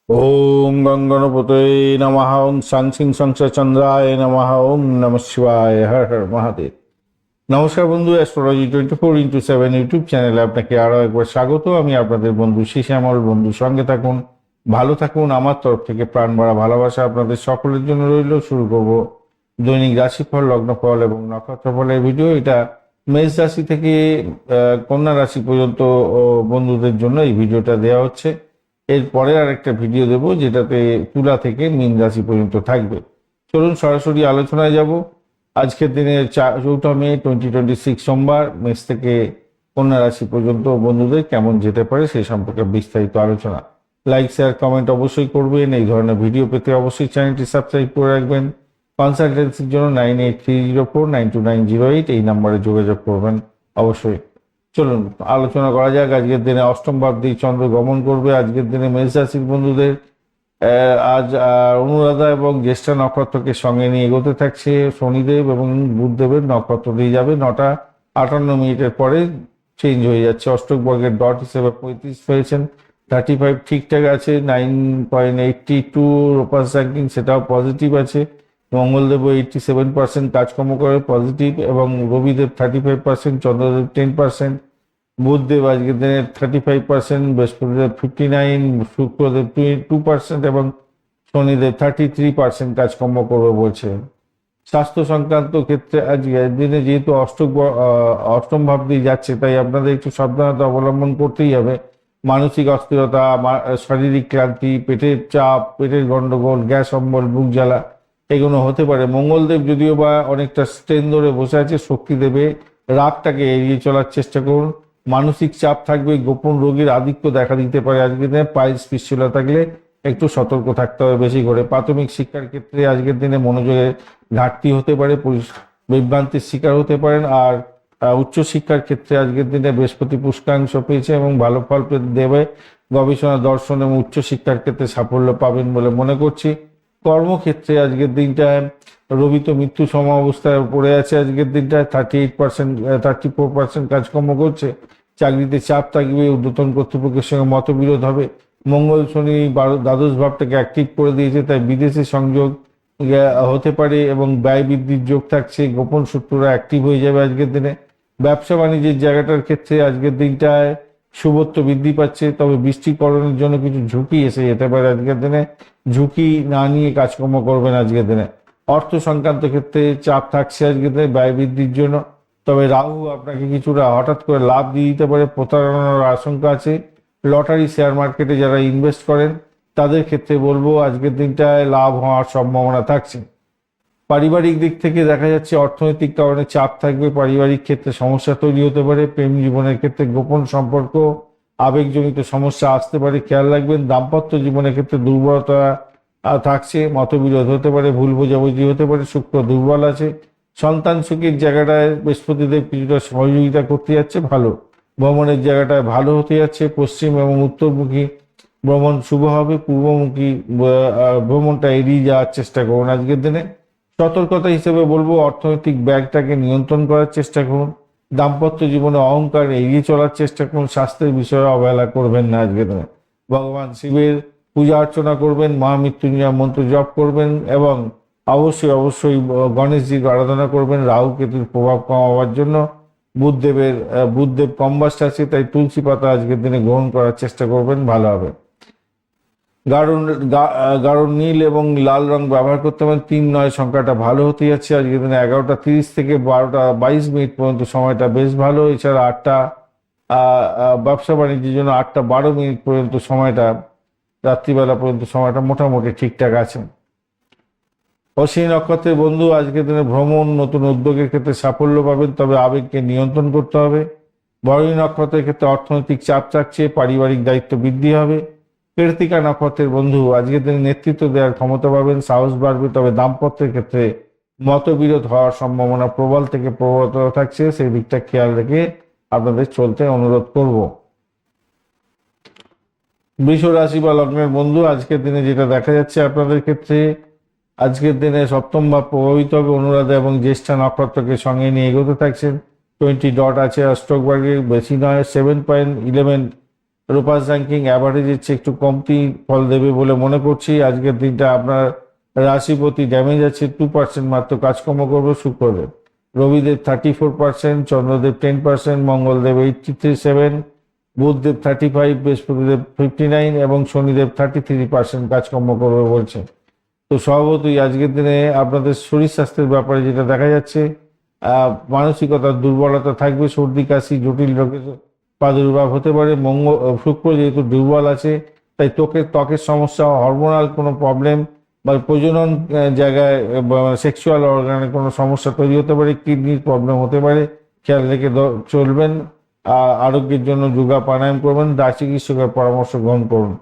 ওম গঙ্গণপতয়ে নমঃ। ওম সাংসিং সংসা চন্দ্রায় নমঃ। ওম নমঃ শিবায়। হর হর মহাদেব। নমস্কার বন্ধু, অ্যাস্ট্রোলজি 24x7 ইউটিউব চ্যানেলে আপনাকে আরও একবার স্বাগত। আমি আপনাদের বন্ধু শ্যামল। বন্ধু সঙ্গে থাকুন, ভালো থাকুন। আমার তরফ থেকে প্রাণ ভরা ভালোবাসা আপনাদের সকলের জন্য রইল। শুরু করব দৈনিক রাশিফল, লগ্নফল এবং নক্ষত্রফলের ভিডিও। এটা মেষ রাশি থেকে কন্যা রাশি পর্যন্ত বন্ধুদের জন্য এই ভিডিওটা দেওয়া হচ্ছে। এরপরে আরেকটা ভিডিও দেব যেটাতে তুলা থেকে মীন রাশি পর্যন্ত থাকবে। চলুন সরাসরি আলোচনায় যাব। আজকের দিনে 4 মে 2026 সোমবার, মেষ থেকে কন্যা রাশি পর্যন্ত বন্ধুদের কেমন যেতে পারে সেই সম্পর্কে বিস্তারিত আলোচনা। লাইক, শেয়ার, কমেন্ট অবশ্যই করবেন। এই ধরনের ভিডিও পেতে অবশ্যই চ্যানেলটি সাবস্ক্রাইব করে রাখবেন। কনসালটেন্সির জন্য 9830492908 এই নাম্বারে যোগাযোগ করবেন অবশ্যই। চলুন আলোচনা করা যাক। আজকের দিনে অষ্টম ভাবটি চন্দ্র গমন করবে। আজকের দিনে মেষ রাশির বন্ধুদের আজ অনুরাধা এবং জ্যেষ্ঠা নক্ষত্রকে সঙ্গে নিয়ে এগোতে থাকছে। শনিদেব এবং বুধদেবের নক্ষত্র দিয়ে যাবে 9টা 58 পরে চেঞ্জ হয়ে যাচ্ছে। অষ্টক বর্গের ডট হিসেবে 35 পেয়েছেন, 35 ঠিকঠাক আছে। 9.82 রোপাস র্যাঙ্কিং, সেটাও পজিটিভ আছে। মঙ্গলদেব 87% কাজকর্ম করে, পজিটিভ। এবং রবিদেব 35%, চন্দ্রদেব 10%, বুধদেব আজকের দিনে 35%, বৃহস্পতিদেব 59, শুক্রদেব 2% এবং শনিদেব 33% কাজকর্ম করবে বলছে। স্বাস্থ্য সংক্রান্ত ক্ষেত্রে আজকের দিনে যেহেতু অষ্টম ভাব দিয়ে যাচ্ছে, তাই আপনাদের একটু সাবধানতা অবলম্বন করতেই হবে। মানসিক অস্থিরতা, শারীরিক ক্লান্তি, পেটের চাপ, পেটের গন্ডগোল, গ্যাস অম্বল, বুক জ্বালা এগুলো হতে পারে। মঙ্গলদেব যদিও বা অনেকটা স্ট্রেন ধরে বসে আছে, শক্তি দেবে। রাগটাকে এড়িয়ে চলার চেষ্টা করুন। মানসিক চাপ থাকবে, গোপন রোগীর আধিক্য দেখা দিতে পারে আজকের দিনে। পায়ের পিচ্ছিলতা থাকলে একটু সতর্ক থাকতে হবে বেশি করে। প্রাথমিক শিক্ষার ক্ষেত্রে আজকের দিনে মনোযোগের ঘাটতি হতে পারে, বিভ্রান্তির শিকার হতে পারেন। আর উচ্চশিক্ষার ক্ষেত্রে আজকের দিনে বৃহস্পতি পুষ্কাংশ পেয়েছে এবং ভালো ফল দেবে। গবেষণা, দর্শন এবং উচ্চশিক্ষার ক্ষেত্রে সাফল্য পাবেন বলে মনে করছি। কর্মক্ষেত্রে আজকের দিনটায় রবি তো মৃত্যু সম অবস্থায় পড়ে আছে। আজকের দিনটায় 34% কাজকর্ম করছে। চাকরিতে চাপ থাকবে, ঊর্ধ্বতন কর্তৃপক্ষের সঙ্গে মতবিরোধ হবে। মঙ্গল শনি দ্বাদশ ভাবটাকে অ্যাক্টিভ করে দিয়েছে, তাই বিদেশি সংযোগ হতে পারে এবং ব্যয় বৃদ্ধির যোগ থাকছে। গোপন শত্রুরা অ্যাক্টিভ হয়ে যাবে আজকের দিনে। ব্যবসা বাণিজ্যের জায়গাটার ক্ষেত্রে আজকের দিনটায় শুভত্ব বৃদ্ধি পাচ্ছে, তবে বৃষ্টিকরণের জন্য কিছু ঝুঁকি এসে যেতে পারে আজকের দিনে। ঝুঁকি না নিয়ে কাজকর্ম করবেন আজকের দিনে। অর্থ সংক্রান্ত ক্ষেত্রে চাপ থাকছে আজকের দিনে ব্যয় বৃদ্ধির জন্য, তবে রাহু আপনাকে কিছুটা হঠাৎ করে লাভ দিয়ে দিতে পারে। প্রতারণার আশঙ্কা আছে। লটারি, শেয়ার মার্কেটে যারা ইনভেস্ট করেন তাদের ক্ষেত্রে বলবো আজকের দিনটায় লাভ হওয়ার সম্ভাবনা থাকছে। পারিবারিক দিক থেকে দেখা যাচ্ছে অর্থনৈতিক কারণে চাপ থাকবে, পারিবারিক ক্ষেত্রে সমস্যা তৈরি হতে পারে। প্রেম জীবনের ক্ষেত্রে গোপন সম্পর্ক, আবেগজনিত সমস্যা আসতে পারে, খেয়াল রাখবেন। দাম্পত্য জীবনের ক্ষেত্রে দুর্বলতা থাকছে, মতবিরোধ হতে পারে, ভুল বোঝাবুঝি হতে পারে। শুক্র দুর্বল আছে। সন্তান সুখের জায়গাটায় বৃহস্পতিদেব কিছুটা সহযোগিতা করতে যাচ্ছে, ভালো। ভ্রমণের জায়গাটায় ভালো হতে যাচ্ছে। পশ্চিম এবং উত্তরমুখী ভ্রমণ শুভ হবে। পূর্বমুখী ভ্রমণটা এড়িয়ে যাওয়ার চেষ্টা করুন আজকের দিনে। সতর্কতা হিসেবে বলবো অর্থনৈতিক ব্যাগটাকে নিয়ন্ত্রণ করার চেষ্টা করুন। দাম্পত্য জীবনে অহংকার এড়িয়ে চলার চেষ্টা করুন। স্বাস্থ্যের বিষয়ে অবহেলা করবেন না আজকের দিনে। ভগবান শিবের পূজা অর্চনা করবেন, মহামৃত্যুঞ্জয় মন্ত্র জপ করবেন এবং অবশ্যই গণেশজির আরাধনা করবেন রাহু কেতুর প্রভাব কমাবার জন্য। বুধদেব কম্বাস্ট আছে, তাই তুলসী পাতা আজকের দিনে গ্রহণ করার চেষ্টা করবেন, ভালো হবে। গাঢ় নীল এবং লাল রং ব্যবহার করতে পারেন। 3-9 সংখ্যাটা ভালো হতে যাচ্ছে আজকের দিনে। 11টা 30 থেকে 12টা 22 পর্যন্ত সময়টা বেশ ভালো। এছাড়া ব্যবসা বাণিজ্যের জন্য 8টা 12 পর্যন্ত সময়টা, রাত্রিবেলা পর্যন্ত সময়টা মোটামুটি ঠিকঠাক আছে। অশ্বিনী নক্ষত্রের বন্ধু আজকের দিনে ভ্রমণ, নতুন উদ্যোগের ক্ষেত্রে সাফল্য পাবেন, তবে আবেগকে নিয়ন্ত্রণ করতে হবে। ভরণী নক্ষত্রের ক্ষেত্রে অর্থনৈতিক চাপ থাকছে, পারিবারিক দায়িত্ব বৃদ্ধি হবে। কৃত্তিকা নক্ষত্রের বন্ধু আজকের দিনে নেতৃত্ব দেওয়ার ক্ষমতা পাবেন, সাহস বাড়বে, তবে দাম্পত্যের ক্ষেত্রে মতবিরোধ হওয়ার সম্ভাবনা প্রবল থেকে প্রবলতর থাকছে। সেই দিকটা খেয়াল রেখে আপনাদের চলতে অনুরোধ করব। বৃষ রাশি বা লগ্নের বন্ধু আজকের দিনে যেটা দেখা যাচ্ছে আপনাদের ক্ষেত্রে, আজকের দিনে সপ্তম ভাব প্রভাবিত হবে। অনুরাধা এবং জ্যেষ্ঠা নক্ষত্রকে সঙ্গে নিয়ে এগোতে থাকছেন। 20 ডট আছে অষ্টক ভাগে, বেশি নয়। 7.11 রূপাস র্যাঙ্কিং অ্যাভারেজের চেয়ে একটু কমতি ফল দেবে বলে মনে করছি। আজকের দিনটা আপনার রাশিপতি ড্যামেজ আছে 2% মাত্র কাজকর্ম করবে শুক্রদেব। রবিদেব 34%, চন্দ্রদেব 10%, মঙ্গলদেব 83.7, বুধদেব 35, বৃহস্পতিদেব 59 এবং শনিদেব 33% কাজকর্ম করবে বলছে। তো স্বভাবতই আজকের দিনে আপনাদের শরীর স্বাস্থ্যের ব্যাপারে যেটা দেখা যাচ্ছে, মানসিকতার দুর্বলতা থাকবে, সর্দি কাশি জটিল রোগের প্রাদুর্ভাব হতে পারে। শুক্র যেহেতু দুর্বল আছে, তাই ত্বকের সমস্যা, হরমোনাল কোনো প্রবলেম বা প্রজনন জায়গায় সেক্সুয়াল অর্গানে কোনো সমস্যা তৈরি হতে পারে, কিডনির প্রবলেম হতে পারে, খেয়াল রেখে চলবেন। আরোগ্যের জন্য যোগা প্রাণায়াম করবেন, দায় চিকিৎসকের পরামর্শ গ্রহণ করুন।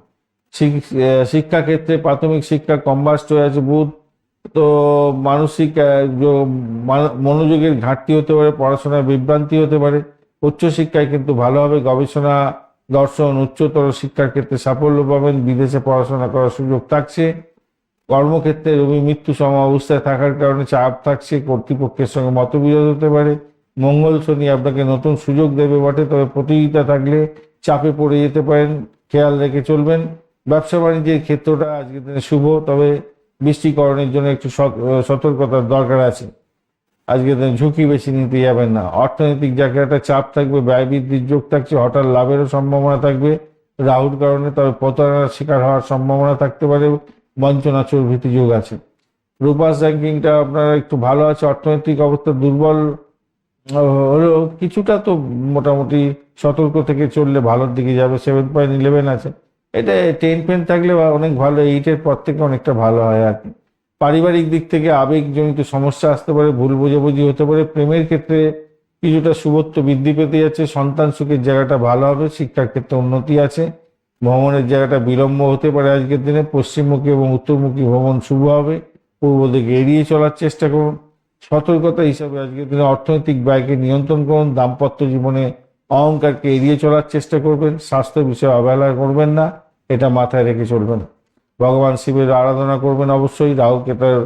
শিক্ষাক্ষেত্রে প্রাথমিক শিক্ষা কম্বাস্ট হয়ে আছে বুধ, তো মানসিক মনোযোগের ঘাটতি হতে পারে, পড়াশোনায় বিভ্রান্তি হতে পারে। উচ্চশিক্ষায় কিন্তু ভালো হবে, গবেষণা, দর্শন, উচ্চতর শিক্ষার ক্ষেত্রে সাফল্য পাবেন, বিদেশে পড়াশোনা করার সুযোগ থাকছে। কর্মক্ষেত্রে রবি মৃত্যু সম অবস্থায় থাকার কারণে চাপ থাকছে, কর্তৃপক্ষের সঙ্গে মতবিরোধ হতে পারে। মঙ্গল শনি আপনাকে নতুন সুযোগ দেবে বটে, তবে প্রতিযোগিতা থাকলে চাপে পড়ে যেতে পারেন, খেয়াল রেখে চলবেন। ব্যবসা বাণিজ্যের ক্ষেত্রটা আজকের দিনে শুভ, তবে বৃষ্টিকরণের জন্য একটু সতর্কতার দরকার আছে। আজকের দিনে ঝুঁকি বেশি নিতে যাবেন না। অর্থনৈতিক জায়গায় একটা চাপ থাকবে, ব্যয় বৃদ্ধির যোগ থাকছে, হঠাৎ লাভেরও সম্ভাবনা থাকবে রাহুর কারণে, তবে প্রতারণার শিকার হওয়ার সম্ভাবনা থাকতে পারে, বঞ্চনা চর্বৃতি যোগ আছে। রূপাস র্যাঙ্কিংটা আপনার একটু ভালো আছে, অর্থনৈতিক অবস্থা দুর্বল হলেও কিছুটা তো মোটামুটি সতর্ক থেকে চললে ভালোর দিকে যাবে। 7.11 আছে, এটা 10 থাকলে অনেক ভালো, 8-এর পর থেকে অনেকটা ভালো হয় আর কি। পারিবারিক দিক থেকে আবেগজনিত সমস্যা আসতে পারে, ভুল বোঝাবুঝি হতে পারে। প্রেমের ক্ষেত্রে কিছুটা শুভত্ব বৃদ্ধি পেতে যাচ্ছে, সন্তান সুখের জায়গাটা ভালো হবে, শিক্ষার ক্ষেত্রে উন্নতি আছে। ভ্রমণের জায়গাটা বিলম্ব হতে পারে আজকের দিনে, পশ্চিমমুখী এবং উত্তরমুখী ভ্রমণ শুভ হবে, পূর্ব দিকে এড়িয়ে চলার চেষ্টা করুন। সতর্কতা হিসাবে আজকের দিনে অর্থনৈতিক ব্যয়কে নিয়ন্ত্রণ করুন, দাম্পত্য জীবনে অহংকারকে এড়িয়ে চলার চেষ্টা করবেন, স্বাস্থ্য বিষয়ে অবহেলা করবেন না, এটা মাথায় রেখে চলবেন। ভগবান শিবের আরাধনা করবেন অবশ্যই, রাহু কেতুর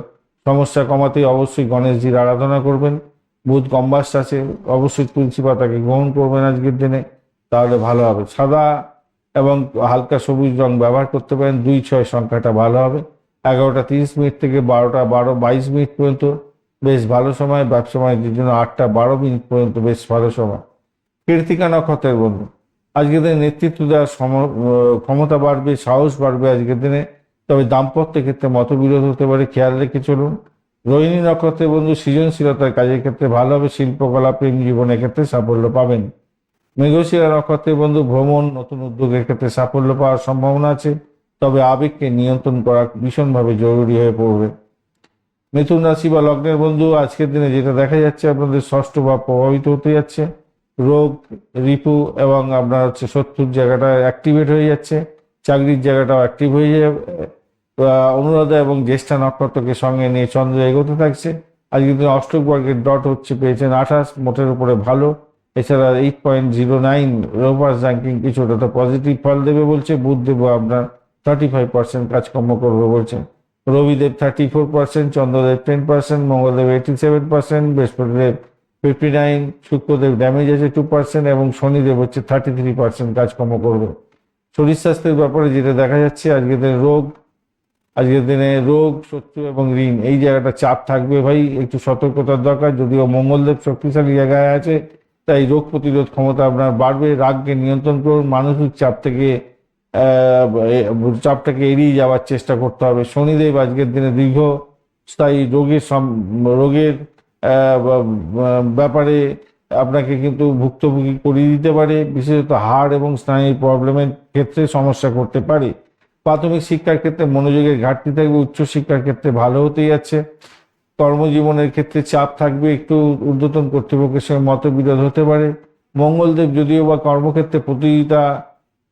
সমস্যা কমাতে অবশ্যই গণেশজির আরাধনা করবেন। বুধ কম্বাস্ট আছে, অবশ্যই তুলসী পাতাকে গ্রহণ করবেন আজকের দিনে, তাহলে ভালো হবে। সাদা এবং হালকা সবুজ রং ব্যবহার করতে পারেন। 2-6 সংখ্যাটা ভালো হবে। 11:30 থেকে 22 পর্যন্ত বেশ ভালো সময়। ব্যবসা বাণিজ্যের জন্য 8:12 পর্যন্ত বেশ ভালো সময়। কৃত্তিকা নক্ষত্রের বন্ধু, আজকের দিনে নেতৃত্ব দেওয়ার ক্ষমতা বাড়বে, সাহস বাড়বে আজকের দিনে, তবে দাম্পত্য ক্ষেত্রে মতবিরোধ হতে পারে, খেয়াল রেখে চলুন। রোহিণী নক্ষত্রের বন্ধু, সৃজনশীলতার কাজের ক্ষেত্রে ভালো হবে, শিল্পকলা, প্রেম জীবনের ক্ষেত্রে সাফল্য পাবেন। মৃগশিরা নক্ষত্রের বন্ধু, ভ্রমণ, নতুন উদ্যোগের ক্ষেত্রে সাফল্য পাওয়ার সম্ভাবনা আছে, তবে আবেগকে নিয়ন্ত্রণ করা ভীষণভাবে জরুরি হয়ে পড়বে। মিথুন রাশি বা লগ্নের বন্ধু, আজকের দিনে যেটা দেখা যাচ্ছে, আপনাদের ষষ্ঠ ভাব প্রভাবিত হতে যাচ্ছে। রোগ, রিপু এবং আপনার শত্রুর জায়গাটা অ্যাক্টিভেট হয়ে যাচ্ছে, চাকরির জায়গাটাও অ্যাক্টিভ হয়ে যাবে। অনুরাধা এবং জ্যেষ্ঠা নক্ষত্রকে সঙ্গে নিয়ে চন্দ্র এগোতে থাকছে। আজকের দিনে অষ্টক বর্গের ডট হচ্ছে, পেয়েছেন 28, মোটের উপরে ভালো। এছাড়া 8.09 রোভার্স র্যাঙ্কিং কিছুটা তো পজিটিভ ফল দেবে বলছে। বুধ দেব আপনার 35% কাজকর্ম করবে বলছেন। রবিদেব 34%, চন্দ্রদেব 10%, মঙ্গলদেব 87%, বৃহস্পতিদেব 59, শুক্রদেব ড্যামেজ আছে 2% এবং শনিদেব হচ্ছে 33% কাজকর্ম করবে। শরীর স্বাস্থ্যের ব্যাপারে যেটা দেখা যাচ্ছে, আজকের দিনে রোগ, শত্রু এবং ঋণ, এই জায়গাটা চাপ থাকবে ভাই, একটু সতর্কতার দরকার। যদিও মঙ্গলদেব শক্তিশালী জায়গায় আছে, তাই রোগ প্রতিরোধ ক্ষমতা আপনার বাড়বে। রাগকে নিয়ন্ত্রণ করুন, মানসিক চাপটাকে এড়িয়ে যাওয়ার চেষ্টা করতে হবে। শনিদেব আজকের দিনে দীর্ঘস্থায়ী রোগের ব্যাপারে আপনাকে কিন্তু ভুক্তভোগী করিয়ে দিতে পারে, বিশেষত হাড় এবং স্নায়ুর প্রবলেমের ক্ষেত্রে সমস্যা করতে পারে। প্রাথমিক শিক্ষার ক্ষেত্রে মনোযোগের ঘাটতি থাকবে, উচ্চশিক্ষার ক্ষেত্রে ভালো হতে যাচ্ছে। কর্মজীবনের ক্ষেত্রে চাপ থাকবে, একটু ঊর্ধ্বতন কর্তৃপক্ষের সঙ্গে মতবিরোধ হতে পারে। মঙ্গলদেব যদিও বা কর্মক্ষেত্রে প্রতিযোগিতা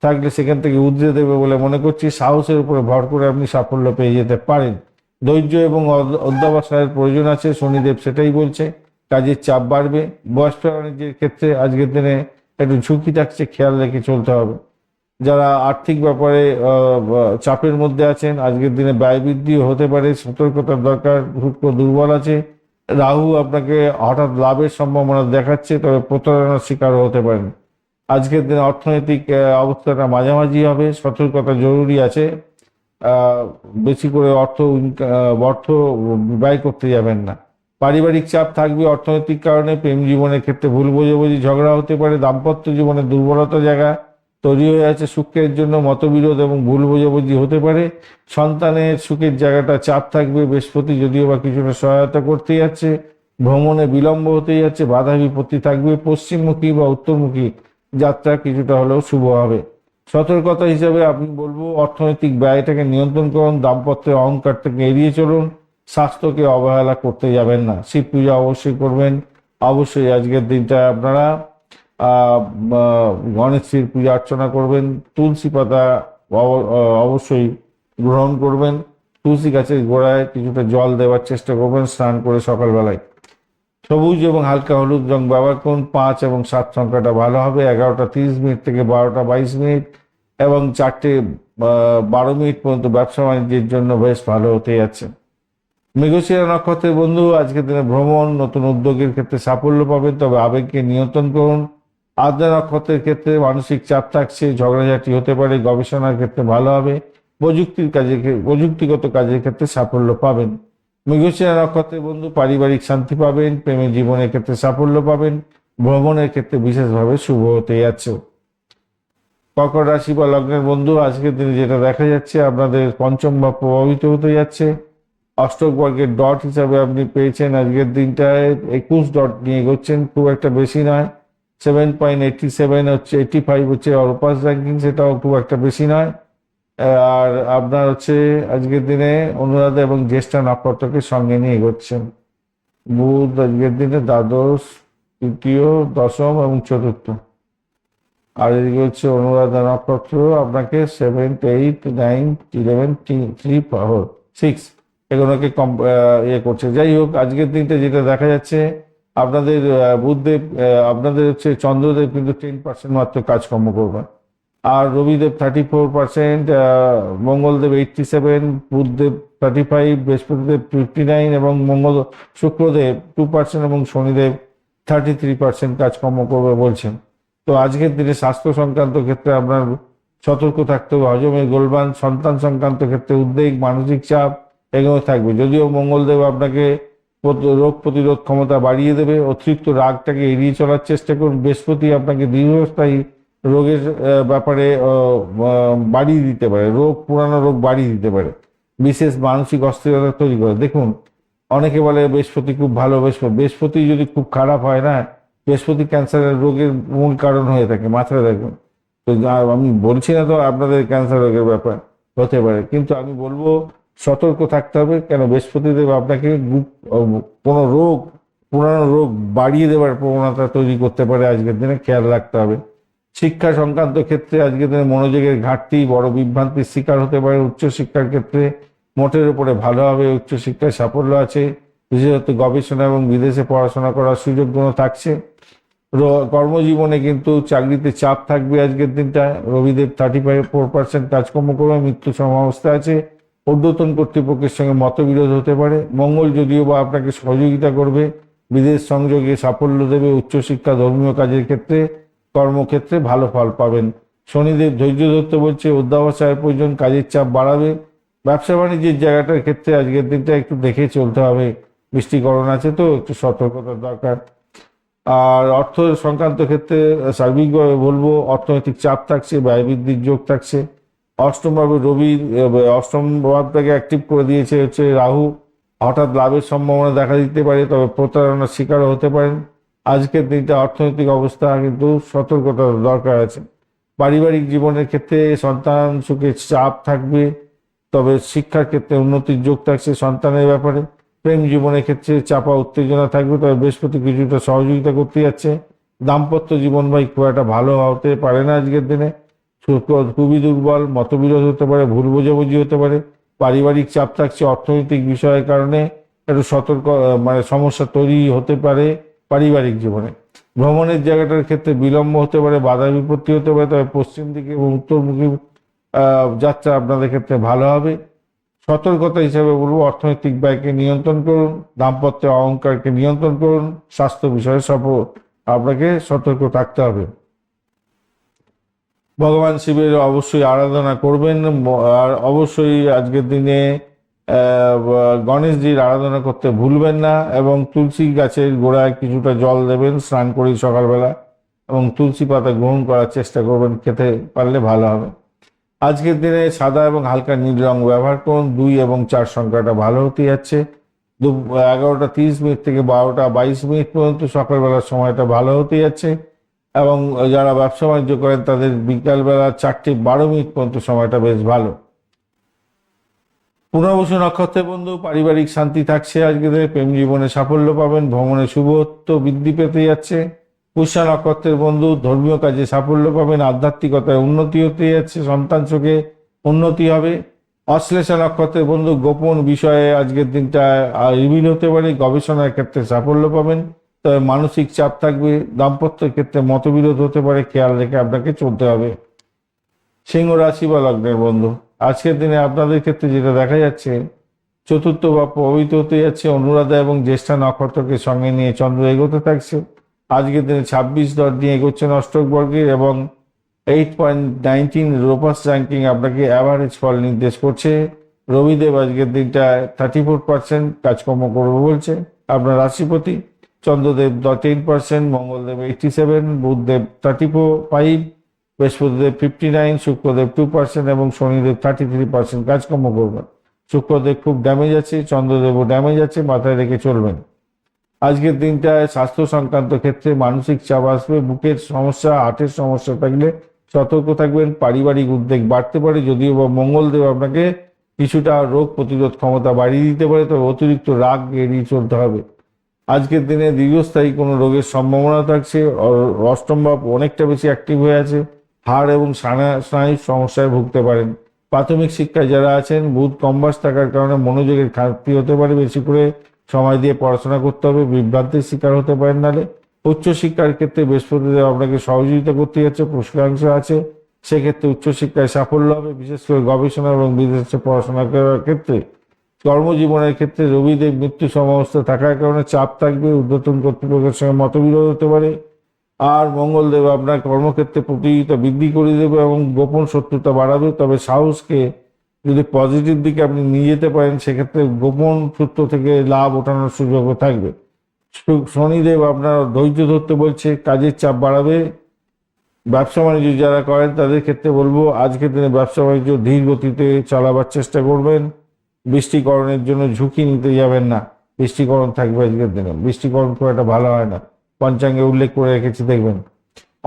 থাকলে সেখান থেকে উদ্রে দেবে বলে মনে করছি। সাহসের উপরে ভর করে আপনি সাফল্য পেয়ে যেতে পারেন। ধৈর্য এবং অধ্যবসায়ের প্রয়োজন আছে, শনিদেব সেটাই বলছে। কাজের চাপ বাড়বে। বয়স্ক বাণিজ্যের ক্ষেত্রে আজকের দিনে একটু ঝুঁকি থাকছে, খেয়াল রেখে চলতে হবে। যারা আর্থিক ব্যাপারে চাপের মধ্যে আছেন, আজকের দিনে ব্যয় বৃদ্ধিও হতে পারে, সতর্কতার দরকার। শুক্র দুর্বল আছে, রাহু আপনাকে হঠাৎ লাভের সম্ভাবনা দেখাচ্ছে, তবে প্রতারণার শিকারও হতে পারেন। আজকের দিনে অর্থনৈতিক অবস্থাটা মাঝামাঝি হবে, সতর্কতা জরুরি আছে। আহ, বেশি করে অর্থ ব্যয় করতে যাবেন না। পারিবারিক চাপ থাকবে অর্থনৈতিক কারণে, প্রেম জীবনের ক্ষেত্রে ভুল বোঝাবুঝি ঝগড়া হতে পারে, দাম্পত্য জীবনে দুর্বলতা জায়গা তৈরি হয়ে আছে, সুখের জন্য মতবিরোধ এবং ভুল বোঝাবুঝি হতে পারে। সন্তানের সুখের জায়গাটা চাপ থাকবে, বৃহস্পতি যদিও বা কিছুটা সহায়তা করতে যাচ্ছে, ভ্রমণে বিলম্ব হতে যাচ্ছে, বাধা বিপত্তি থাকবে, পশ্চিমমুখী বা উত্তরমুখী যাত্রা কিছুটা হলেও শুভ হবে। সতর্কতা হিসাবে আমি বলবো অর্থনৈতিক ব্যয়টাকে নিয়ন্ত্রণ করুন, দাম্পত্যের অহংকার থেকে এড়িয়ে চলুন, স্বাস্থ্যকে অবহেলা করতে যাবেন না, শিব পূজা অবশ্যই করবেন। অবশ্যই আজকের দিনটা আপনারা আহ গণেশের পূজা অর্চনা করবেন, তুলসী পাতা অবশ্যই গ্রহণ করবেন, তুলসী গাছের গোড়ায় কিছুটা জল দেওয়ার চেষ্টা করবেন স্নান করে সকালবেলায়। সবুজ এবং হালকা হলুদ রং ব্যবহার করুন। 5 এবং 7 সংখ্যাটা ভালো হবে। 11টা 30 মিনিট থেকে 12টা 22 মিনিট এবং 4টে 12 মিনিট পর্যন্ত ব্যবসা বাণিজ্যের জন্য বেশ ভালো হতে যাচ্ছে। মৃগশিরা নক্ষত্রের বন্ধু, আজকের দিনে ভ্রমণ, নতুন উদ্যোগের ক্ষেত্রে সাফল্য পাবেন, তবে আবেগকে নিয়ন্ত্রণ করুন। আদ্রা নক্ষত্রের ক্ষেত্রে মানসিক চাপ থাকছে, ঝগড়াঝাটি হতে পারে, গবেষণার ক্ষেত্রে ভালো হবে, প্রযুক্তিগত কাজের ক্ষেত্রে সাফল্য পাবেন। মৃগশিরা নক্ষত্রের বন্ধু, পারিবারিক শান্তি পাবেন, প্রেমের জীবনের ক্ষেত্রে সাফল্য পাবেন, ভ্রমণের ক্ষেত্রে বিশেষভাবে শুভ হতে যাচ্ছে। কর্কট রাশি বা লগ্নের বন্ধু, আজকের দিনে যেটা দেখা যাচ্ছে আপনাদের পঞ্চম ভাব প্রভাবিত হতে যাচ্ছে। অষ্টক বর্গের ডট হিসাবে আপনি পেয়েছেন আজকের দিনটায় 21 ডট নিয়ে এগোচ্ছেন, খুব একটা বেশি নয়। 7.87 হচ্ছে, 85 হচ্ছে অরপাস র্যাঙ্কিং, সেটাও খুব একটা বেশি নয়। আর আপনার হচ্ছে আজকের দিনে অনুরাধা এবং জ্যেষ্ঠা নক্ষত্রকে সঙ্গে নিয়ে এগোচ্ছেন। বুধ আজকের দিনে দ্বাদশ, তৃতীয়, দশম এবং চতুর্থ। আর এদিকে হচ্ছে অনুরাধা নক্ষত্র আপনাকে 7, 8, 9, 11, 3, 4, 6 এগুলোকে ইয়ে করছে। যাই হোক, আজকের দিনটা যেটা দেখা যাচ্ছে আপনাদের বুধদেব, আপনাদের হচ্ছে চন্দ্রদেব কিন্তু 10% মাত্র কাজকর্ম করবেন। আর রবিদেব 34%, মঙ্গলদেব 87, বুধদেব 35, বৃহস্পতিদেব 59 এবং শুক্রদেব 2% এবং শনিদেব 33% কাজকর্ম করবে বলছেন। তো আজকের দিনে স্বাস্থ্য সংক্রান্ত ক্ষেত্রে আপনার সতর্ক থাকতে হবে, হজমের গোলবান, সন্তান সংক্রান্ত ক্ষেত্রে উদ্বেগ, মানসিক চাপ এগুলো থাকবে। যদিও মঙ্গলদেব আপনাকে রোগ প্রতিরোধ ক্ষমতা বাড়িয়ে দেবে, অতিরিক্ত রাগটাকে এড়িয়ে চলার চেষ্টা করুন। বৃহস্পতি আপনাকে দীর্ঘস্থায়ী রোগের ব্যাপারে বাড়িয়ে দিতে পারে, পুরানো রোগ বাড়িয়ে দিতে পারে, বিশেষ মানসিক অস্থিরতা তৈরি করে। দেখুন, অনেকে বলে বৃহস্পতি খুব ভালো, বৃহস্পতি যদি খুব খারাপ হয় না, বৃহস্পতি ক্যান্সারের রোগের মূল কারণ হয়ে থাকে, মাথায় রাখবেন। তো আমি বলছি না তো আপনাদের ক্যান্সার রোগের ব্যাপার হতে পারে, কিন্তু আমি বলবো সতর্ক থাকতে হবে। কেন বৃহস্পতিদেব আপনাকে কোনো পুরানো রোগ বাড়িয়ে দেওয়ার প্রবণতা তৈরি করতে পারে, আজকের দিনে খেয়াল রাখতে হবে। শিক্ষা সংক্রান্ত ক্ষেত্রে আজকের দিনে মনোযোগের ঘাটতি, বড় বিভ্রান্তির শিকার হতে পারে। উচ্চশিক্ষার ক্ষেত্রে মোটের উপরে ভালো হবে, উচ্চশিক্ষায় সাফল্য আছে, বিশেষত গবেষণা এবং বিদেশে পড়াশোনা করার সুযোগগুলো থাকছে। কর্মজীবনে কিন্তু চাকরিতে চাপ থাকবে আজকের দিনটা। রবিদেব 34% কাজকর্ম করবে, মৃত্যু সমাবস্থা আছে। ঊর্ধ্বতন কর্তৃপক্ষের সঙ্গে মতবিরোধ হতে পারে। মঙ্গল যদিও বা আপনাকে সহযোগিতা করবে, বিদেশ সংযোগে সাফল্য দেবে। উচ্চশিক্ষা, ধর্মীয় কাজের ক্ষেত্রে, কর্মক্ষেত্রে ভালো ফল পাবেন। শনিদেব ধৈর্য ধরতে বলছে, অধ্যাবসায়ের প্রয়োজন, কাজের চাপ বাড়াবে। ব্যবসা বাণিজ্যের জায়গাটার ক্ষেত্রে আজকের দিনটা একটু দেখে চলতে হবে, বৃষ্টিকরণ আছে তো একটু সতর্কতার দরকার। আর অর্থ সংক্রান্ত ক্ষেত্রে সার্বিকভাবে বলবো অর্থনৈতিক চাপ থাকছে, ব্যয় বৃদ্ধির যোগ থাকছে। অষ্টম ভাবটাকে অ্যাক্টিভ করে দিয়েছে হচ্ছে রাহু, হঠাৎ লাভের সম্ভাবনা দেখা দিতে পারে, তবে প্রতারণার শিকারও হতে পারেন। আজকের দিনটা অর্থনৈতিক অবস্থা কিন্তু সতর্কতার দরকার আছে। পারিবারিক জীবনের ক্ষেত্রে সন্তান সুখে চাপ থাকবে, তবে শিক্ষার ক্ষেত্রে উন্নতির যোগ থাকছে সন্তানের ব্যাপারে। প্রেম জীবনের ক্ষেত্রে চাপা উত্তেজনা থাকবে, তবে বৃহস্পতি কিছুটা সহযোগিতা করতে যাচ্ছে। দাম্পত্য জীবন ভাই খুব একটা ভালো হতে পারে না আজকের দিনে, খুবই দুর্বল, মতবিরোধ হতে পারে, ভুল বোঝাবুঝি হতে পারে, পারিবারিক চাপ থাকছে, অর্থনৈতিক বিষয়ের কারণে একটু সমস্যা তৈরি হতে পারে পারিবারিক জীবনে। ভ্রমণের জায়গাটার ক্ষেত্রে বিলম্ব হতে পারে, বাধা বিপত্তি হতে পারে, তবে পশ্চিম দিকে এবং উত্তরমুখী যাত্রা আপনাদের ক্ষেত্রে ভালো হবে। সতর্কতা হিসেবে বলবো অর্থনৈতিক ব্যয়কে নিয়ন্ত্রণ করুন, দাম্পত্যের অহংকারকে নিয়ন্ত্রণ করুন, স্বাস্থ্য বিষয়ে আপনাকে সতর্ক থাকতে হবে। ভগবান শিবের অবশ্যই আরাধনা করবেন। আর অবশ্যই আজকের দিনে গণেশজির আরাধনা করতে ভুলবেন না, এবং তুলসী গাছের গোড়ায় কিছুটা জল দেবেন স্নান করি সকালবেলা, এবং তুলসী পাতা গ্রহণ করার চেষ্টা করবেন, খেতে পারলে ভালো হবে। আজকের দিনে সাদা এবং হালকা নীল রং ব্যবহার করুন। 2 এবং 4 সংখ্যাটা ভালো হতে যাচ্ছে। 11:30 থেকে 12:22 পর্যন্ত সকালবেলার সময়টা ভালো হতে যাচ্ছে, এবং যারা ব্যবসা বাণিজ্য করেন তাদের বিকালবেলা 4:12 পর্যন্ত সময়টা বেশ ভালো। পুনর্বসু নক্ষত্রের বন্ধু, পারিবারিক শান্তি থাকছে আজকের দিনে, প্রেম জীবনে সাফল্য পাবেন, ভ্রমণে শুভত্ব বৃদ্ধি পেতে যাচ্ছে। পুষ্যা নক্ষত্রের বন্ধু, ধর্মীয় কাজে সাফল্য পাবেন, আধ্যাত্মিকতায় উন্নতি হতে যাচ্ছে, সন্তান সুখে উন্নতি হবে। অশ্লেষা নক্ষত্রের বন্ধু, গোপন বিষয়ে আজকের দিনটা রিভিল হতে পারে, গবেষণার ক্ষেত্রে সাফল্য পাবেন, তবে মানসিক চাপ থাকবে, দাম্পত্যের ক্ষেত্রে মতবিরোধ হতে পারে, খেয়াল রেখে আপনাকে চলতে হবে। সিংহ রাশি বা লগ্নের বন্ধু, আজকের দিনে আপনাদের ক্ষেত্রে যেটা দেখা যাচ্ছে, চতুর্থ ভাব প্রভাবিত হতে যাচ্ছে। অনুরাধা এবং জ্যেষ্ঠা নক্ষত্রকে সঙ্গে নিয়ে চন্দ্র এগোতে থাকছে। আজকের দিনে 26 দর দিয়ে এগোচ্ছেন অষ্টক বর্গের, এবং 8.19 রোপাস র্যাঙ্কিং আপনাকে অ্যাভারেজ ফল নির্দেশ করছে। রবিদেব আজকের দিনটা 34% কাজকর্ম করবে বলছে আপনার রাশিপতি। চন্দ্রদেব 10%, মঙ্গলদেব 87, বুধদেব 34.5, বৃহস্পতিদেব 59, শুক্রদেব 2% এবং শনিদেব 33% কাজকর্ম করবেন। শুক্রদেব খুব ড্যামেজ আছে, চন্দ্রদেবও ড্যামেজ আছে, মাথায় রেখে চলবেন। আজকের দিনটায় স্বাস্থ্য সংক্রান্ত ক্ষেত্রে মানসিক চাপ আসবে, বুকের সমস্যা, হার্টের সমস্যা থাকলে সতর্ক থাকবেন। পারিবারিক উদ্বেগ বাড়তে পারে, যদিও বা মঙ্গলদেব আপনাকে কিছুটা রোগ প্রতিরোধ ক্ষমতা বাড়িয়ে দিতে পারে, তবে অতিরিক্ত রাগ এড়িয়ে চলতে হবে। আজকের দিনে দীর্ঘস্থায়ী কোনো রোগের সম্ভাবনা থাকছে। অষ্টম ভাব অনেকটা বেশি অ্যাক্টিভ হয়ে আছে, হাড় এবং স্নায়ুর সমস্যায় ভুগতে পারেন। প্রাথমিক শিক্ষায় যারা আছেন, বুধ কম্বাস থাকার কারণে মনোযোগের ঘাটতি হতে পারে, বেশি করে সময় দিয়ে পড়াশোনা করতে হবে, বিভ্রান্তির শিকার হতে পারেন। নালে উচ্চশিক্ষার ক্ষেত্রে বৃহস্পতিদেব আপনাকে সহযোগিতা করতে যাচ্ছে, পুষ্করাংশ আছে, সেক্ষেত্রে উচ্চশিক্ষায় সাফল্য হবে, বিশেষ করে গবেষণা এবং বিদেশে পড়াশোনা করার ক্ষেত্রে। কর্মজীবনের ক্ষেত্রে রবিদেব মৃত্যু সমাবস্থা থাকার কারণে চাপ থাকবে, ঊর্ধ্বতন কর্তৃপক্ষের সঙ্গে মতবিরোধ হতে পারে। আর মঙ্গলদেব আপনার কর্মক্ষেত্রে প্রতিযোগিতা বৃদ্ধি করে দেবে এবং গোপন শত্রুতা বাড়াবে, তবে সাহসকে যদি পজিটিভ দিকে আপনি নিয়ে যেতে পারেন, সেক্ষেত্রে গোপন সূত্র থেকে লাভ ওঠানোর সুযোগও থাকবে। শনিদেব আপনার ধৈর্য ধরতে বলছে, কাজের চাপ বাড়াবে। ব্যবসা বাণিজ্য যারা করেন তাদের ক্ষেত্রে বলবো, আজকের দিনে ব্যবসা বাণিজ্য ধীর গতিতে চালাবার চেষ্টা করবেন। বৃষ্টিকরণের জন্য ঝুঁকি নিতে যাবেন না, বৃষ্টিকরণ থাকবে আজকের দিনে, বৃষ্টিকরণ খুব একটা ভালো হয় না, পঞ্চাঙ্গে উল্লেখ করে রেখেছি দেখবেন।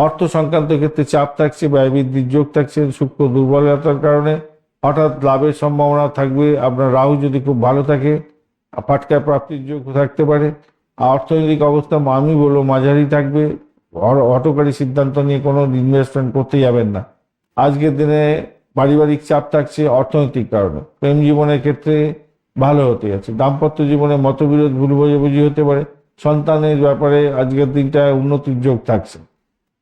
অর্থ সংক্রান্ত ক্ষেত্রে চাপ থাকছে, ব্যয় বৃদ্ধির যোগ থাকছে, শুক্র দুর্বলতার কারণে হঠাৎ লাভের সম্ভাবনা থাকবে। আপনার রাহু যদি খুব ভালো থাকে, ফাটকা প্রাপ্তির যোগ থাকতে পারে। অর্থনৈতিক অবস্থা আমি বলবো মাঝারি থাকবে। হঠকারী সিদ্ধান্ত নিয়ে কোনো ইনভেস্টমেন্ট করতে যাবেন না। আজকের দিনে পারিবারিক চাপ থাকছে অর্থনৈতিক কারণে। প্রেম জীবনের ক্ষেত্রে ভালো হতে যাচ্ছে, দাম্পত্য জীবনে মতবিরোধ, ভুল বোঝাবুঝি হতে পারে। সন্তানের ব্যাপারে আজকের দিনটা উন্নতির যোগ থাকছে।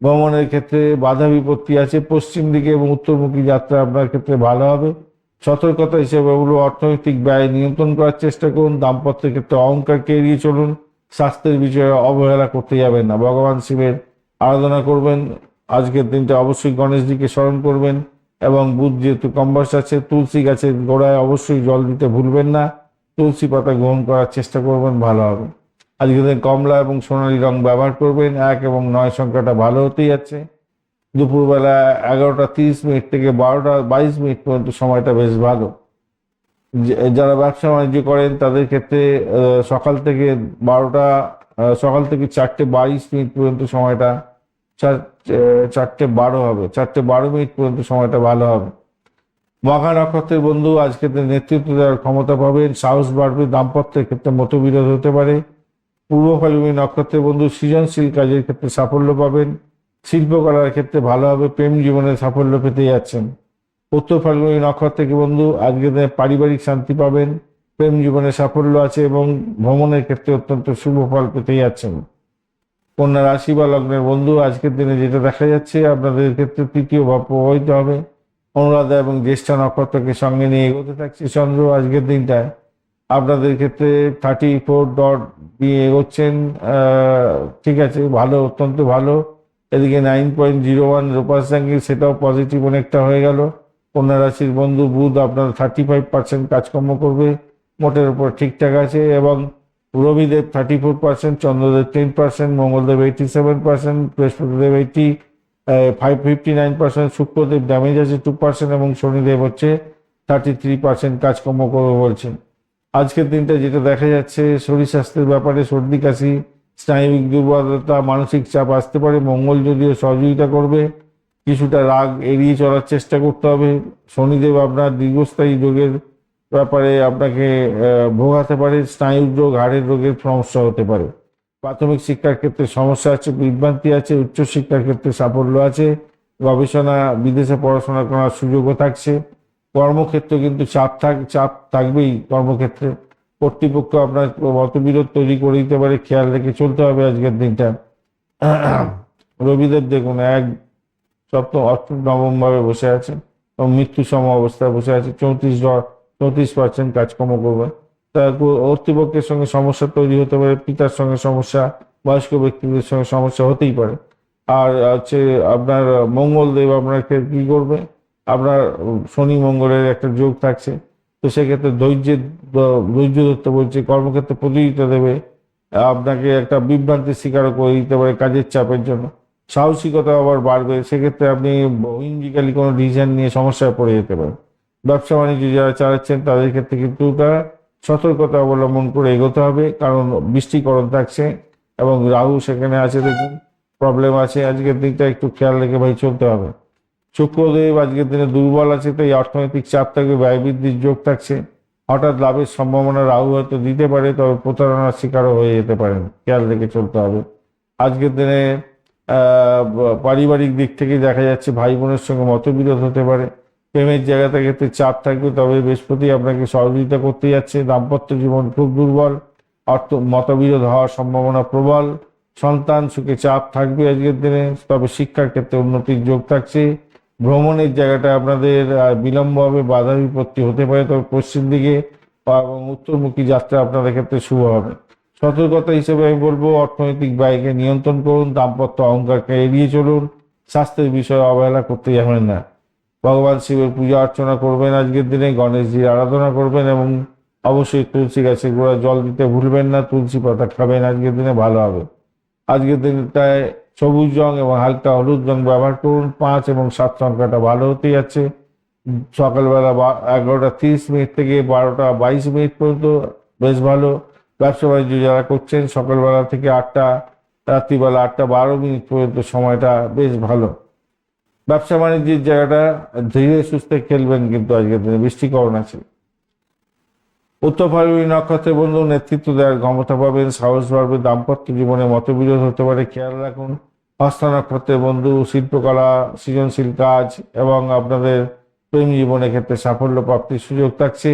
ভ্রমণের ক্ষেত্রে বাধা বিপত্তি আছে, পশ্চিম দিকে এবং উত্তরমুখী যাত্রা আপনার ক্ষেত্রে ভালো হবে। সতর্কতা হিসেবে বলবো, অর্থনৈতিক ব্যয় নিয়ন্ত্রণ করার চেষ্টা করুন। দাম্পত্যের ক্ষেত্রে অহংকারকে এড়িয়ে চলুন। স্বাস্থ্যের বিষয়ে অবহেলা করতে যাবেন না, ভগবান শিবের আরাধনা করবেন। আজকের দিনটা অবশ্যই গণেশজিকে স্মরণ করবেন, এবং বুধ যেহেতু কম্বাস আছে, তুলসী গাছের গোড়ায় অবশ্যই জল দিতে ভুলবেন না, তুলসী পাতা গ্রহণ করার চেষ্টা করবেন, ভালো হবে। আজকের দিন কমলা এবং সোনালী রং ব্যবহার করবেন। 1 এবং 9 সংখ্যাটা ভালো হতে যাচ্ছে। দুপুরবেলা 11:30 থেকে 12:22 পর্যন্ত সময়টা বেশ ভালো। যারা ব্যবসা বাণিজ্য করেন তাদের ক্ষেত্রে সকাল থেকে 4:22 পর্যন্ত সময়টা 4:12 হবে, 4:12 পর্যন্ত সময়টা ভালো হবে। মঘা নক্ষত্রের বন্ধু, আজকে নেতৃত্ব দেওয়ার ক্ষমতা পাবেন, সাহস বাড়বে, দাম্পত্যের ক্ষেত্রে মতবিরোধ হতে পারে। পূর্ব ফাল্গুনী নক্ষত্রের বন্ধু, সৃজনশীল কাজের ক্ষেত্রে সাফল্য পাবেন, শিল্পকলার ক্ষেত্রে ভালো হবে, প্রেম জীবনে সাফল্য পেতে যাচ্ছেন। উত্তর ফাল্গুনী নক্ষত্রের বন্ধু, আজকের দিনে পারিবারিক শান্তি পাবেন, প্রেম জীবনে সাফল্য আছে এবং ভ্রমণের ক্ষেত্রে অত্যন্ত শুভ ফল পেতে যাচ্ছেন। কন্যা রাশি বা লগ্নের বন্ধু, আজকের দিনে যেটা দেখা যাচ্ছে, আপনাদের ক্ষেত্রে তৃতীয় ভাব প্রভাবিত হবে। অনুরাধা এবং জ্যেষ্ঠা নক্ষত্রকে সঙ্গে নিয়ে এগোতে থাকছে চন্দ্র। আজকের দিনটায় আপনাদের ক্ষেত্রে 34 ডট দিয়ে এগোচ্ছেন, ঠিক আছে, ভালো, অত্যন্ত ভালো। এদিকে 9.01 সেটাও পজিটিভ অনেকটা হয়ে গেল। কন্যা রাশির বন্ধু বুধ আপনার 35% কাজকর্ম করবে, মোটের উপর ঠিকঠাক আছে। এবং রবিদেব 34%, চন্দ্রদেব 10%, মঙ্গলদেব 87%, বৃহস্পতিদেব 59%, শুক্রদেব ড্যামেজ আছে 2% এবং শনিদেব হচ্ছে 33% কাজকর্ম করবে বলছেন। আজকের দিনটা যেটা দেখা যাচ্ছে শরীর স্বাস্থ্যের ব্যাপারে সর্দি কাশি, স্নায়বিক দুর্বলতা, মানসিক চাপ আসতে পারে। মঙ্গল যদিও সহযোগিতা করবে, কিছুটা রাগ এড়িয়ে চলার চেষ্টা করতে হবে। শনিদেব আপনার দীর্ঘস্থায়ী রোগের ব্যাপারে আপনাকে ভোগাতে পারে, স্নায়ুর রোগ, হাড়ের রোগের সমস্যা হতে পারে। প্রাথমিক শিক্ষার ক্ষেত্রে সমস্যা আছে, বিভ্রান্তি আছে। উচ্চশিক্ষার ক্ষেত্রে সাফল্য আছে, গবেষণা, বিদেশে পড়াশোনা করার সুযোগও থাকছে। কর্মক্ষেত্রে কিন্তু চাপ থাকবেই। কর্মক্ষেত্রে কর্তৃপক্ষ আপনার মতবিরোধ তৈরি করে দিতে পারে, খেয়াল রেখে চলতে হবে আজকের দিনটা। রবিদেব দেখুন 1 সপ্তম অষ্টম নবম ভাবে বসে আছে এবং মৃত্যু সম অবস্থায় বসে আছে। 34% কাজকর্ম করবে। তা কর্তৃপক্ষের সঙ্গে সমস্যা তৈরি হতে পারে, পিতার সঙ্গে সমস্যা, বয়স্ক ব্যক্তিদের সঙ্গে সমস্যা হতেই পারে। আর হচ্ছে আপনার মঙ্গলদেব আপনাকে কি করবে, আপনার শনি মঙ্গলের একটা যোগ থাকছে, তো সেক্ষেত্রে ধৈর্য ধরতে বলছে। কর্মক্ষেত্রে প্রতিযোগিতা দেবে, আপনাকে একটা বিভ্রান্তির শিকারও করে দিতে পারে কাজের চাপের জন্য। সাহসিকতা আবার বাড়বে, সেক্ষেত্রে আপনি ইঞ্জিক্যালি কোনো ডিসিশন নিয়ে সমস্যায় পড়ে যেতে পারেন। ব্যবসা বাণিজ্য যারা চালাচ্ছেন তাদের ক্ষেত্রে কিন্তু সতর্কতা অবলম্বন করে এগোতে হবে, কারণ বৃষ্টিকরণ থাকছে এবং রাহু সেখানে আছে, দেখুন প্রবলেম আছে। আজকের দিনটা একটু খেয়াল রেখে ভাই চলতে হবে। শুক্রদেব আজকের দিনে দুর্বল আছে, তাই অর্থনৈতিক চাপ থাকবে, ব্যয় বৃদ্ধির যোগ থাকছে। হঠাৎ লাভের সম্ভাবনা রাহু হয়তো দিতে পারে, তবে প্রতারণার শিকারও হয়ে যেতে পারেন, খেয়াল রেখে চলতে হবে। আজকের দিনে পারিবারিক দিক থেকে দেখা যাচ্ছে ভাই বোনের সঙ্গে মতবিরোধ হতে পারে। প্রেমের জায়গাতে ক্ষেত্রে চাপ থাকবে, তবে বৃহস্পতি আপনাকে সহযোগিতা করতে যাচ্ছে। দাম্পত্য জীবন খুব দুর্বল, মতবিরোধ হওয়ার সম্ভাবনা প্রবল। সন্তান সুখে চাপ থাকবে আজকের দিনে, তবে শিক্ষার ক্ষেত্রে উন্নতির যোগ থাকছে। ভ্রমণের জায়গাটা আপনাদের বিলম্ব হবে, বাধা বিপত্তি হতে পারে, তবে পশ্চিম দিকে এবং উত্তরমুখী যাত্রা আপনাদের ক্ষেত্রে শুভ হবে। সতর্কতা হিসেবে আমি বলবো অর্থনৈতিক ব্যয়কে নিয়ন্ত্রণ করুন, দাম্পত্য অহংকারকে এড়িয়ে চলুন, স্বাস্থ্যের বিষয়ে অবহেলা করতে যাবেন না। ভগবান শিবের পূজা অর্চনা করবেন আজকের দিনে, গণেশজির আরাধনা করবেন এবং অবশ্যই তুলসী গাছে গোড়া জল দিতে ভুলবেন না। তুলসী পাতা খাবেন আজকের দিনে, ভালো হবে। আজকের দিনটায় সবুজ রং এবং হালকা হলুদ রং ব্যবহার করুন। 5 এবং 7 সংখ্যাটা ভালো হতে যাচ্ছে। সকালবেলা 11:30 থেকে 12:22 পর্যন্ত বেশ ভালো। ব্যবসা বাণিজ্য যারা করছেন সকালবেলা থেকে 8টা, রাত্রিবেলা 8:12 পর্যন্ত সময়টা বেশ ভালো। ব্যবসা বাণিজ্যের জায়গাটা ধীরে সুস্থে খেলবেন, কিন্তু আজকের দিনে বৃষ্টিকরণ আছে। উত্তর ফাল্গুনী নক্ষত্রের বন্ধু নেতৃত্ব দেওয়ার ক্ষমতা পাবেন, সাহস বাড়বে। দাম্পত্য জীবনে মতবিরোধ হতে পারে, খেয়াল রাখুন। হস্ত নক্ষত্রের বন্ধু শিল্পকলা, সৃজনশীল কাজ এবং আপনাদের প্রেম জীবনের ক্ষেত্রে সাফল্য প্রাপ্তির সুযোগ থাকছে।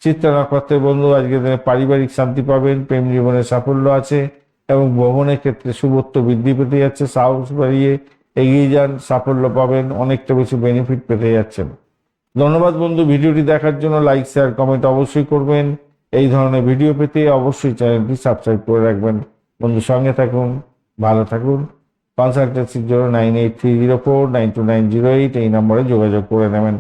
চিত্রা নক্ষত্রের বন্ধু আজকের দিনে পারিবারিক শান্তি পাবেন, প্রেম জীবনে সাফল্য আছে এবং ভ্রমণের ক্ষেত্রে শুভত্ব বৃদ্ধি পেতে যাচ্ছে। সাহস বাড়িয়ে এগিয়ে যান, সাফল্য পাবেন, অনেকটা বেশি বেনিফিট পেতে যাচ্ছেন। ধন্যবাদ বন্ধু, ভিডিওটি দেখার জন্য। লাইক, শেয়ার, কমেন্ট অবশ্যই করবেন। এই ধরনের ভিডিও পেতে অবশ্যই চ্যানেলটি সাবস্ক্রাইব করে রাখবেন। বন্ধু সঙ্গে থাকুন, ভালো থাকুন। কনসালটেন্সির জন্য 9830492908 এই নম্বরে যোগাযোগ করে নেবেন।